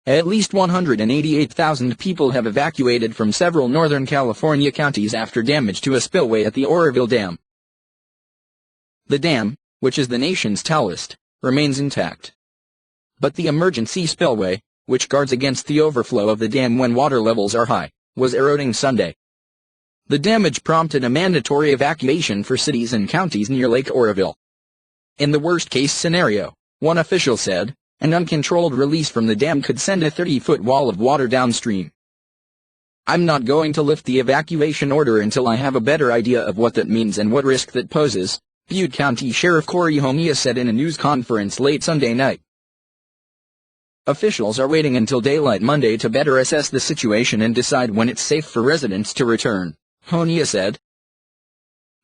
At least 188,000 people have evacuated from several northern California counties after damage to a spillway at the Oroville Dam. The dam, which is the nation's tallest, remains intact. But the emergency spillway, which guards against the overflow of the dam when water levels are high, was eroding Sunday. The damage prompted a mandatory evacuation for cities and counties near Lake Oroville. In the worst-case scenario, one official said, an uncontrolled release from the dam could send a 30-foot wall of water downstream. "I'm not going to lift the evacuation order until I have a better idea of what that means and what risk that poses," Butte County Sheriff Corey Honia said in a news conference late Sunday night. Officials are waiting until daylight Monday to better assess the situation and decide when it's safe for residents to return, Honia said.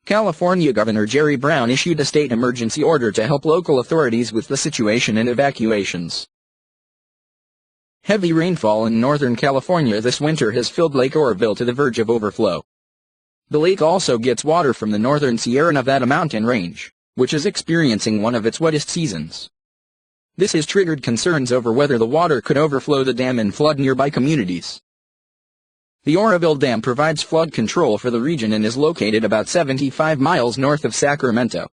California Governor Jerry Brown issued a state emergency order to help local authorities with the situation and evacuations. Heavy rainfall in Northern California this winter has filled Lake Oroville to the verge of overflow. The lake also gets water from the northern Sierra Nevada mountain range, which is experiencing one of its wettest seasons. This has triggered concerns over whether the water could overflow the dam and flood nearby communities. The Oroville Dam provides flood control for the region and is located about 75 miles north of Sacramento.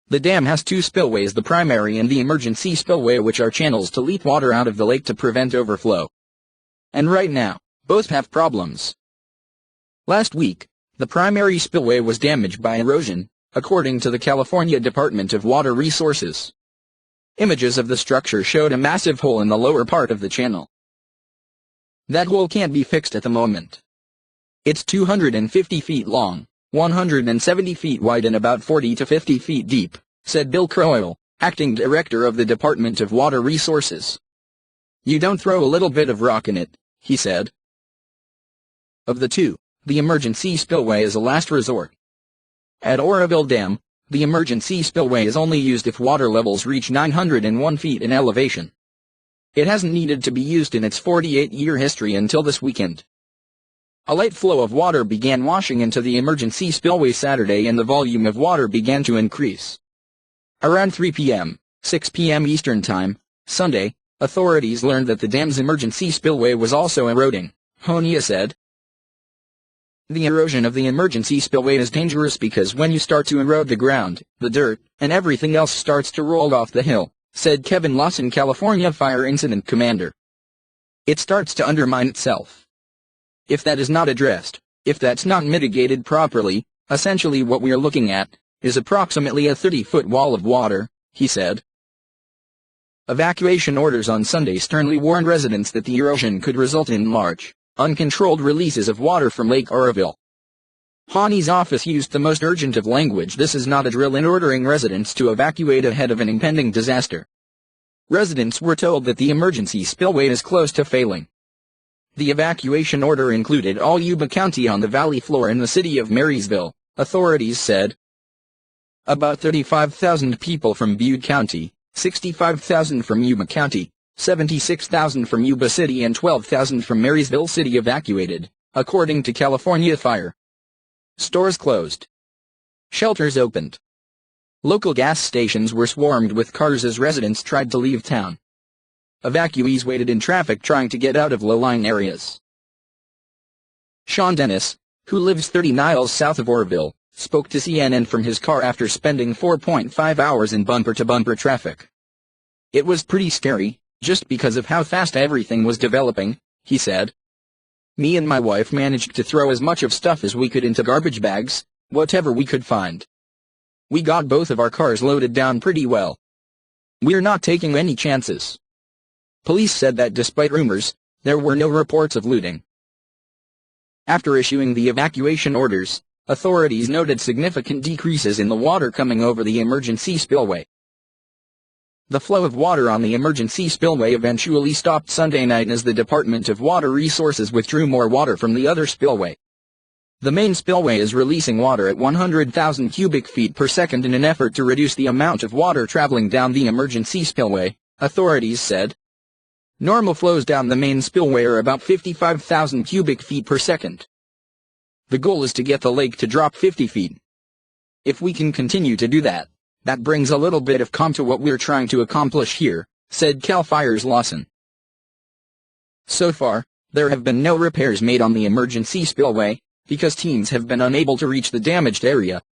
The dam has two spillways, the primary and the emergency spillway, which are channels to leak water out of the lake to prevent overflow. And right now, both have problems. Last week, the primary spillway was damaged by erosion, according to the California Department of Water Resources. Images of the structure showed a massive hole in the lower part of the channel. That hole can't be fixed at the moment. It's 250 feet long, 170 feet wide and about 40 to 50 feet deep, said Bill Crowell, acting director of the Department of Water Resources. "You don't throw a little bit of rock in it," he said. Of the two, the emergency spillway is a last resort. At Oroville Dam, the emergency spillway is only used if water levels reach 901 feet in elevation. It hasn't needed to be used in its 48-year history until this weekend. A light flow of water began washing into the emergency spillway Saturday and the volume of water began to increase. Around 3 p.m., 6 p.m. Eastern Time, Sunday, authorities learned that the dam's emergency spillway was also eroding, Honia said. The erosion of the emergency spillway is dangerous because when you start to erode the ground, the dirt, and everything else starts to roll off the hill, said Kevin Lawson, California Fire Incident Commander. It starts to undermine itself. If that is not addressed, if that's not mitigated properly, essentially what we're looking at is approximately a 30-foot wall of water, he said. Evacuation orders on Sunday sternly warned residents that the erosion could result in large, uncontrolled releases of water from Lake Oroville. Hani's office used the most urgent of language. This is not a drill in ordering residents to evacuate ahead of an impending disaster. Residents were told that the emergency spillway is close to failing. The evacuation order included all Yuba County on the valley floor and the city of Marysville, authorities said. About 35,000 people from Butte County, 65,000 from Yuba County, 76,000 from Yuba City and 12,000 from Marysville City evacuated, according to California Fire. Stores closed. Shelters opened. Local gas stations were swarmed with cars as residents tried to leave town. Evacuees waited in traffic trying to get out of low-lying areas. Sean Dennis, who lives 30 miles south of Oroville, spoke to CNN from his car after spending 4.5 hours in bumper-to-bumper traffic. "It was pretty scary, just because of how fast everything was developing," he said. "Me and my wife managed to throw as much of stuff as we could into garbage bags, whatever we could find. We got both of our cars loaded down pretty well. We're not taking any chances." Police said that despite rumors, there were no reports of looting. After issuing the evacuation orders, authorities noted significant decreases in the water coming over the emergency spillway. The flow of water on the emergency spillway eventually stopped Sunday night as the Department of Water Resources withdrew more water from the other spillway. The main spillway is releasing water at 100,000 cubic feet per second in an effort to reduce the amount of water traveling down the emergency spillway, authorities said. Normal flows down the main spillway are about 55,000 cubic feet per second. The goal is to get the lake to drop 50 feet. If we can continue to do that, that brings a little bit of calm to what we're trying to accomplish here, said Cal Fire's Lawson. So far, there have been no repairs made on the emergency spillway, because teams have been unable to reach the damaged area.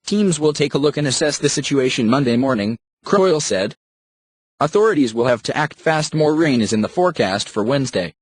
Teams will take a look and assess the situation Monday morning, Crowell said. Authorities will have to act fast. More rain is in the forecast for Wednesday.